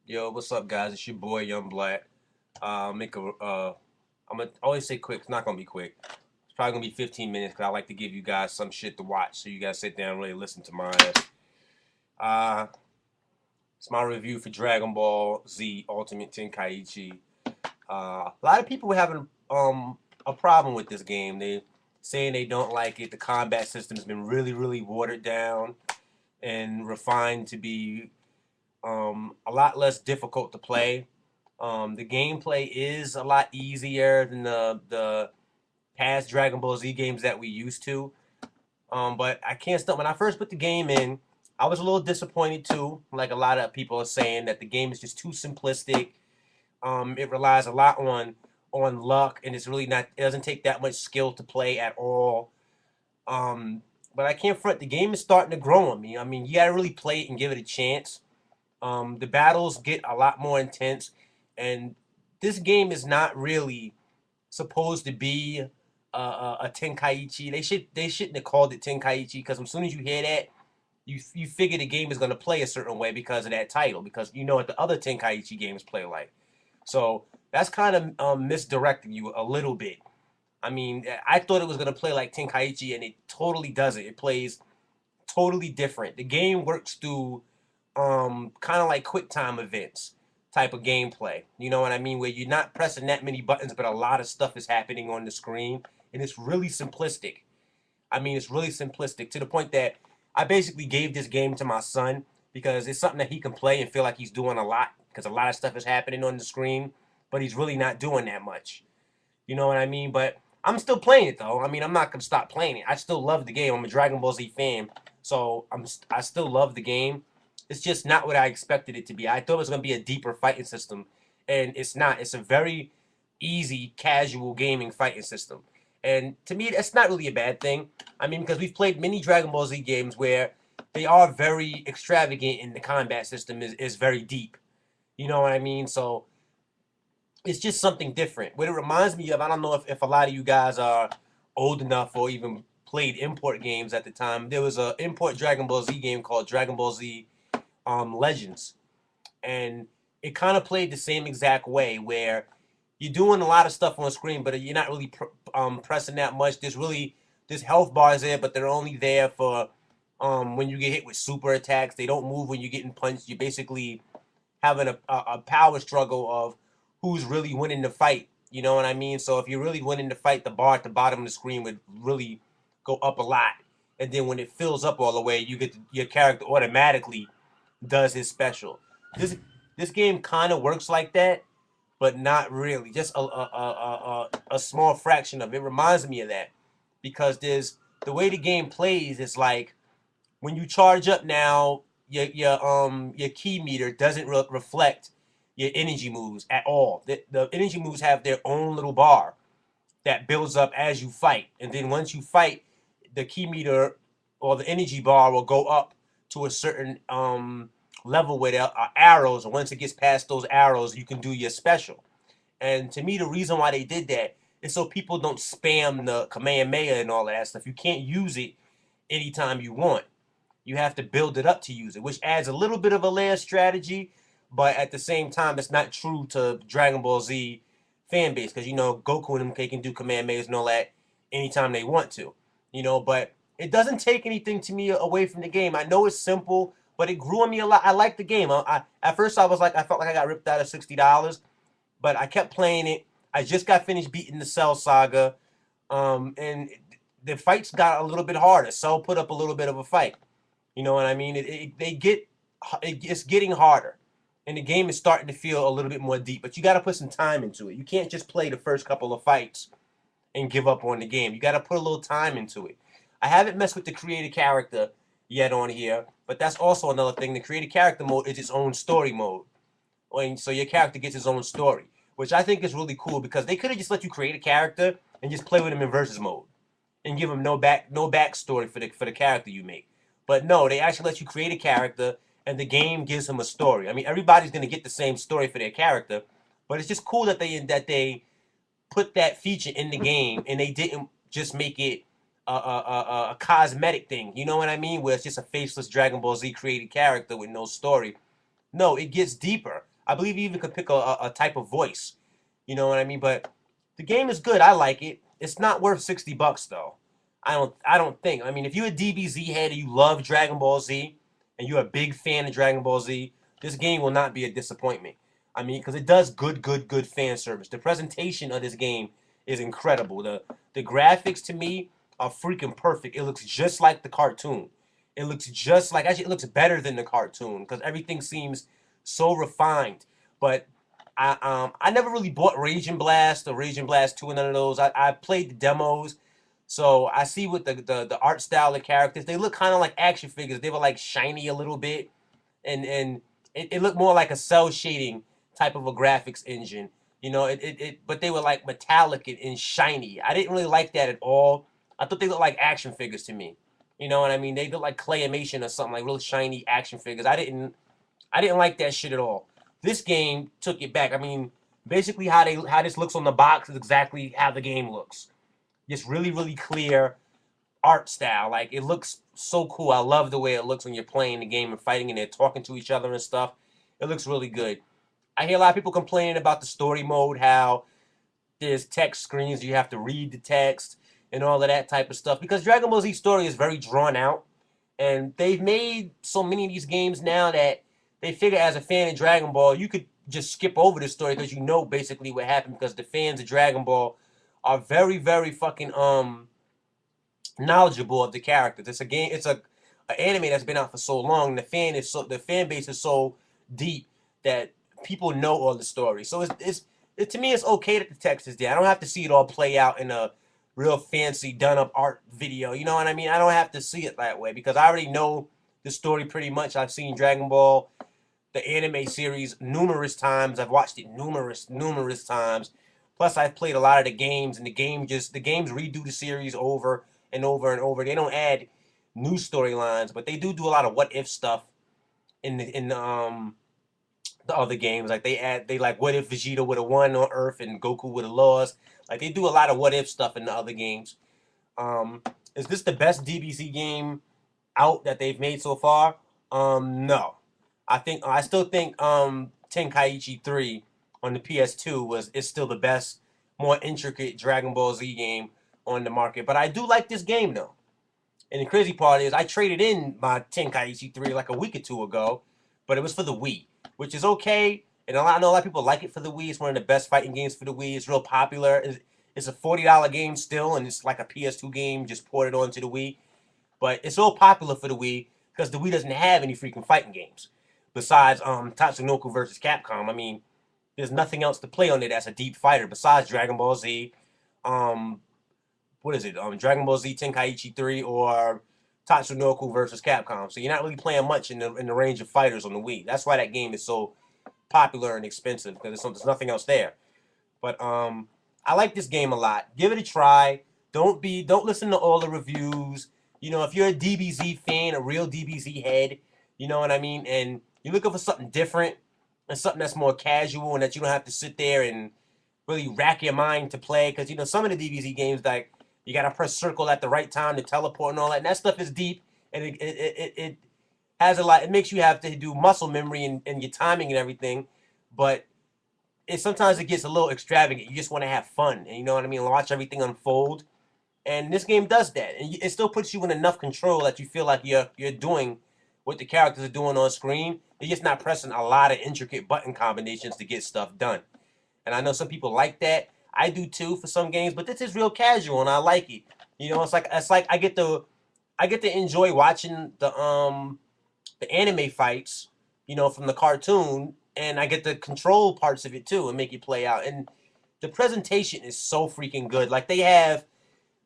Yo, what's up, guys? It's your boy Young Black. I'm gonna always say quick. It's not gonna be quick. It's probably gonna be 15 minutes because I like to give you guys some shit to watch, so you guys sit down and really listen to my ass. Uh, it's my review for Dragon Ball Z Ultimate Tenkaichi. A lot of people were having a problem with this game. They saying they don't like it. The combat system has been really watered down and refined to be a lot less difficult to play. The gameplay is a lot easier than the past Dragon Ball Z games that we used to. But I can't stop. When I first put the game in, I was a little disappointed too. Like a lot of people are saying that the game is just too simplistic. It relies a lot on luck, and it's really not. It doesn't take that much skill to play at all. But I can't front. The game is starting to grow on me. I mean, you gotta really play it and give it a chance. The battles get a lot more intense, and this game is not really supposed to be a Tenkaichi. They shouldn't have called it Tenkaichi because as soon as you hear that, you figure the game is going to play a certain way because of that title, because you know what the other Tenkaichi games play like. So that's kind of misdirecting you a little bit. I mean, I thought it was going to play like Tenkaichi, and it totally doesn't. It plays totally different. The game works through kind of like quick time events type of gameplay. You know what I mean? Where you're not pressing that many buttons, but a lot of stuff is happening on the screen, and it's really simplistic. I mean, it's really simplistic to the point that I basically gave this game to my son because it's something that he can play and feel like he's doing a lot because a lot of stuff is happening on the screen, but he's really not doing that much. You know what I mean? But I'm still playing it though. I mean, I'm not gonna stop playing it. I still love the game. I'm a Dragon Ball Z fan, so I still love the game. It's just not what I expected it to be. I thought it was gonna be a deeper fighting system, and it's not. It's a very easy, casual gaming fighting system. And to me, that's not really a bad thing. I mean, because we've played many Dragon Ball Z games where they are very extravagant and the combat system is very deep. You know what I mean? So it's just something different. What it reminds me of, I don't know if a lot of you guys are old enough or even played import games at the time. There was an import Dragon Ball Z game called Dragon Ball Z Legends. And it kind of played the same exact way where you're doing a lot of stuff on screen, but you're not really pressing that much. There's health bars there, but they're only there for when you get hit with super attacks. They don't move when you're getting punched. You're basically having a power struggle of who's really winning the fight. You know what I mean? So if you're really winning the fight, the bar at the bottom of the screen would really go up a lot. And then when it fills up all the way, your character automatically does his special. This this game kind of works like that, but not really. Just a small fraction of it. It reminds me of that because there's the way the game plays is like when you charge up now, your key meter doesn't reflect your energy moves at all. The energy moves have their own little bar that builds up as you fight, and then once you fight, the key meter or the energy bar will go up to a certain level where there are arrows, and once it gets past those arrows, you can do your special. And to me, the reason why they did that is so people don't spam the Kamehameha and all of that stuff. You can't use it anytime you want. You have to build it up to use it, which adds a little bit of a layer strategy, but at the same time, it's not true to Dragon Ball Z fan base because you know Goku and them they can do Kamehamehas and all that anytime they want to, you know. But it doesn't take anything to me away from the game. I know it's simple, but it grew on me a lot. I like the game. At first I was like I felt like I got ripped out of $60, but I kept playing it. I just got finished beating the Cell Saga, and the fights got a little bit harder. Cell put up a little bit of a fight. You know what I mean? It's getting harder, and the game is starting to feel a little bit more deep. But you got to put some time into it. You can't just play the first couple of fights and give up on the game. You got to put a little time into it. I haven't messed with the creative character yet on here, but that's also another thing. The creative character mode is its own story mode, so your character gets his own story, which I think is really cool because they could have just let you create a character and just play with him in versus mode and give him no backstory for the character you make. But no, they actually let you create a character and the game gives him a story. I mean, everybody's gonna get the same story for their character, but it's just cool that they put that feature in the game and they didn't just make it a cosmetic thing. You know what I mean? Where it's just a faceless Dragon Ball Z created character with no story. No, it gets deeper. I believe you even could pick a type of voice. You know what I mean? But the game is good. I like it. It's not worth $60 though. I don't think. I mean, if you're a DBZ head and you love Dragon Ball Z and you're a big fan of Dragon Ball Z, this game will not be a disappointment. I mean, because it does good fan service. The presentation of this game is incredible. The graphics to me are freaking perfect. It looks just like the cartoon. It looks just like, actually, it looks better than the cartoon because everything seems so refined. But I never really bought Raging Blast or Raging Blast 2 and none of those. I played the demos, so I see what the art style of characters. They look kind of like action figures. They were like shiny a little bit, and it looked more like a cell shading type of a graphics engine. You know, but they were like metallic and shiny. I didn't really like that at all. I thought they looked like action figures to me. You know what I mean? They look like claymation or something, like real shiny action figures. I didn't like that shit at all. This game took it back. I mean, basically how this looks on the box is exactly how the game looks. Just really clear art style. Like, it looks so cool. I love the way it looks when you're playing the game and fighting and they're talking to each other and stuff. It looks really good. I hear a lot of people complaining about the story mode, how there's text screens, you have to read the text and all of that type of stuff. Because Dragon Ball Z story is very drawn out. And they've made so many of these games now that they figure, as a fan of Dragon Ball, you could just skip over the story because you know basically what happened, because the fans of Dragon Ball are very fucking knowledgeable of the characters. It's a game. It's a anime that's been out for so long. The fan base is so deep that people know all the stories. So to me, it's okay that the text is there. I don't have to see it all play out in a real fancy done up art video. You know what I mean? I don't have to see it that way because I already know the story pretty much. I've seen Dragon Ball, the anime series, numerous times. I've watched it numerous times. Plus, I've played a lot of the games, and the games redo the series over and over and over. They don't add new storylines, but they do a lot of what if stuff in the other games. Like, they like, what if Vegeta would have won on Earth and Goku would have lost. Like, they do a lot of what if stuff in the other games. Is this the best DBZ game out that they've made so far? No. I still think Tenkaichi 3 on the PS2 is still the best, more intricate Dragon Ball Z game on the market. But I do like this game though. And the crazy part is I traded in my Tenkaichi 3 like a week or two ago, but it was for the Wii, which is okay. And I know a lot of people like it for the Wii. It's one of the best fighting games for the Wii. It's real popular. It's a $40 game still, and it's like a PS2 game just ported onto the Wii. But it's so popular for the Wii because the Wii doesn't have any freaking fighting games besides Tatsunoko versus Capcom. I mean, there's nothing else to play on it that's a deep fighter besides Dragon Ball Z. What is it? Dragon Ball Z Tenkaichi 3 or Tatsunoko versus Capcom. So you're not really playing much in the range of fighters on the Wii. That's why that game is so popular and expensive, because there's nothing else there. But I like this game a lot. Give it a try. Don't listen to all the reviews. You know, if you're a DBZ fan, a real DBZ head, you know what I mean, and you're looking for something different and something that's more casual and that you don't have to sit there and really rack your mind to play, because, you know, some of the DBZ games, like, you gotta press circle at the right time to teleport and all that, and that stuff is deep, and it has a lot. It makes you have to do muscle memory and your timing and everything, but sometimes it gets a little extravagant. You just want to have fun, and you know what I mean, watch everything unfold. And this game does that, and it still puts you in enough control that you feel like you're doing what the characters are doing on screen. You're just not pressing a lot of intricate button combinations to get stuff done. And I know some people like that. I do too for some games, but this is real casual, and I like it. You know, it's like I get to enjoy watching the anime fights, you know, from the cartoon, and I get to control parts of it too and make it play out. And the presentation is so freaking good. Like, they have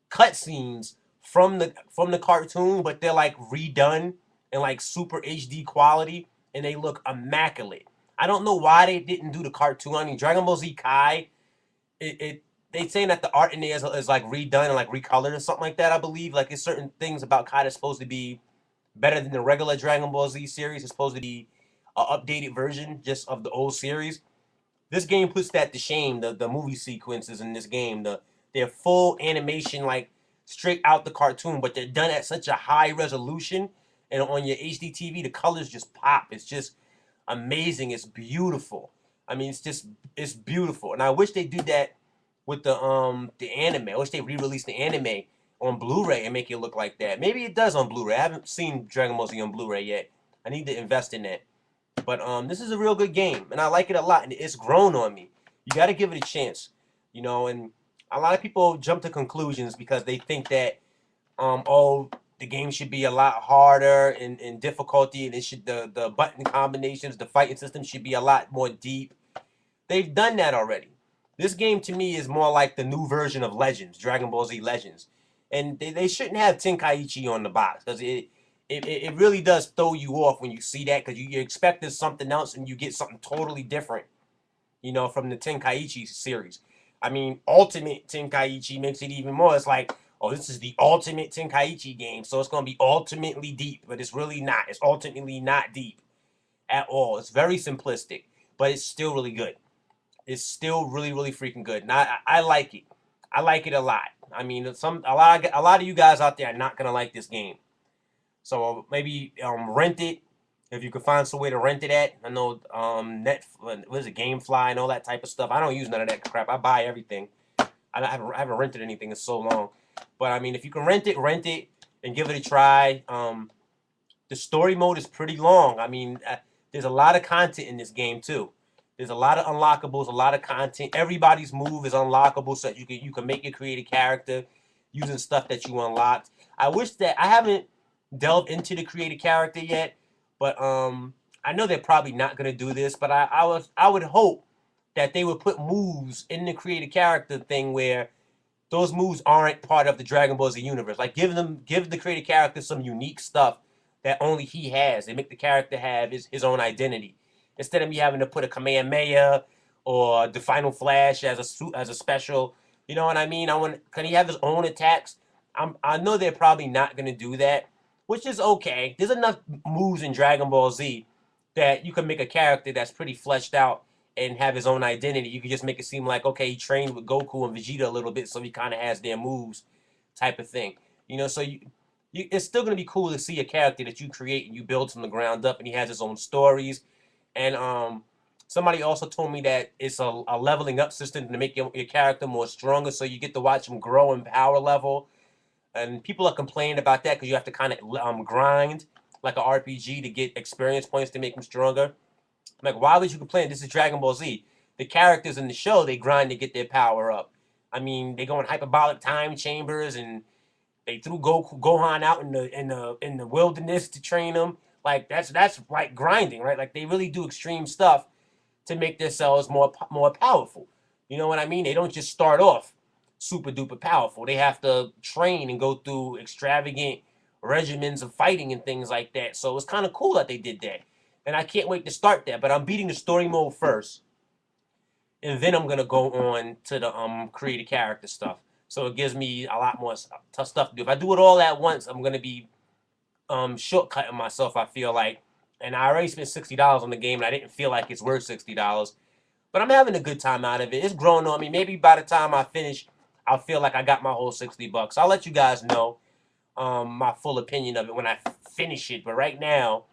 cutscenes from the cartoon, but they're like redone in like super HD quality, and they look immaculate. I don't know why they didn't do the cartoon. I mean, Dragon Ball Z Kai, they saying that the art in there is like redone and like recolored or something like that. I believe, like, there's certain things about Kai that's supposed to be better than the regular Dragon Ball Z series. It's supposed to be an updated version just of the old series. This game puts that to shame. The movie sequences in this game, they're full animation, like straight out the cartoon, but they're done at such a high resolution, and on your HD TV, the colors just pop. It's just amazing. It's beautiful. I mean, it's beautiful. And I wish they do that with the anime. I wish they re-release the anime on Blu-ray and make it look like that. Maybe it does on Blu-ray. I haven't seen Dragon Ball Z on Blu-ray yet. I need to invest in that. But this is a real good game, and I like it a lot, and it's grown on me. You got to give it a chance, you know. And a lot of people jump to conclusions because they think that oh, the game should be a lot harder in difficulty, and it should the button combinations, the fighting system should be a lot more deep. They've done that already. This game to me is more like the new version of Legends, Dragon Ball Z Legends, and they shouldn't have Tenkaichi on the box because it really does throw you off when you see that because you expect there's something else and you get something totally different, you know, from the Tenkaichi series. I mean, Ultimate Tenkaichi makes it even more. It's like, oh, this is the Ultimate Tenkaichi game, so it's going to be ultimately deep, but it's really not. It's ultimately not deep at all. It's very simplistic, but it's still really good. It's still really, really freaking good, and I like it. I like it a lot. I mean, a lot of you guys out there are not gonna like this game. So maybe rent it if you could find some way to rent it at. I know what is it, GameFly and all that type of stuff. I don't use none of that crap. I buy everything. I haven't rented anything in so long. But I mean, if you can rent it and give it a try. The story mode is pretty long. I mean, there's a lot of content in this game too. There's a lot of unlockables, a lot of content. Everybody's move is unlockable, so that you can make your creative character using stuff that you unlocked. I wish that I haven't delved into the creative character yet, but I know they're probably not gonna do this. But I would hope that they would put moves in the creative character thing where those moves aren't part of the Dragon Ball Z universe. Like give the creative character some unique stuff that only he has. They make the character have his own identity instead of me having to put a Kamehameha or the Final Flash as a special. You know what I mean? Can he have his own attacks? I know they're probably not gonna do that, which is okay. There's enough moves in Dragon Ball Z that you can make a character that's pretty fleshed out and have his own identity. You can just make it seem like, okay, he trained with Goku and Vegeta a little bit, so he kind of has their moves, type of thing. You know, so it's still gonna be cool to see a character that you create and you build from the ground up, and he has his own stories. And somebody also told me that it's a leveling up system to make your character more stronger, so you get to watch him grow in power level. And people are complaining about that because you have to kind of grind like an RPG to get experience points to make him stronger. I'm like, why would you complain? This is Dragon Ball Z. The characters in the show, they grind to get their power up. I mean, they go in hyperbolic time chambers and they threw Gohan out in the wilderness to train him. Like that's like grinding, right? Like they really do extreme stuff to make themselves more powerful. You know what I mean? They don't just start off super duper powerful. They have to train and go through extravagant regimens of fighting and things like that. So it's kind of cool that they did that. And I can't wait to start that. But I'm beating the story mode first. And then I'm gonna go on to the creative character stuff. So it gives me a lot more tough stuff to do. If I do it all at once, I'm gonna be shortcutting myself, I feel like. And I already spent $60 on the game and I didn't feel like it's worth $60. But I'm having a good time out of it. It's growing on me. Maybe by the time I finish, I'll feel like I got my whole $60. I'll let you guys know my full opinion of it when I finish it. But right now,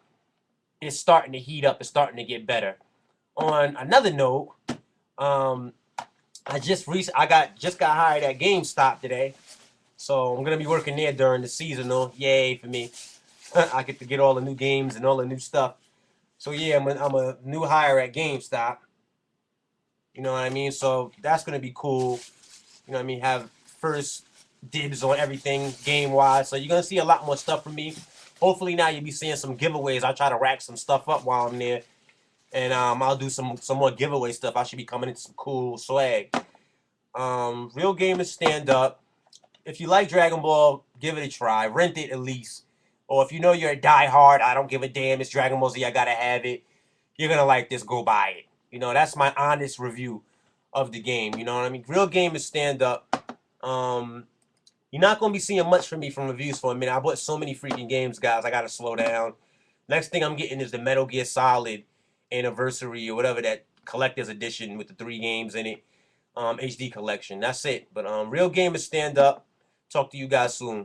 it's starting to heat up. It's starting to get better. On another note, I just got hired at GameStop today, so I'm gonna be working there during the seasonal. Yay for me! I get to get all the new games and all the new stuff. So yeah, I'm a new hire at GameStop. You know what I mean? So that's gonna be cool. You know what I mean? Have first dibs on everything game wise. So you're gonna see a lot more stuff from me. Hopefully now you'll be seeing some giveaways. I'll try to rack some stuff up while I'm there. And I'll do some more giveaway stuff. I should be coming into some cool swag. Real gamers stand up. If you like Dragon Ball, give it a try. Rent it at least. Or if you know you're a diehard, I don't give a damn. It's Dragon Ball Z. I gotta have it. You're gonna like this. Go buy it. You know, that's my honest review of the game. You know what I mean? Real gamers stand up. You're not gonna be seeing much from me from reviews for a minute. I bought so many freaking games, guys. I gotta slow down. Next thing I'm getting is the Metal Gear Solid Anniversary or whatever, that collector's edition with the 3 games in it. HD collection. That's it. But real gamers stand up. Talk to you guys soon.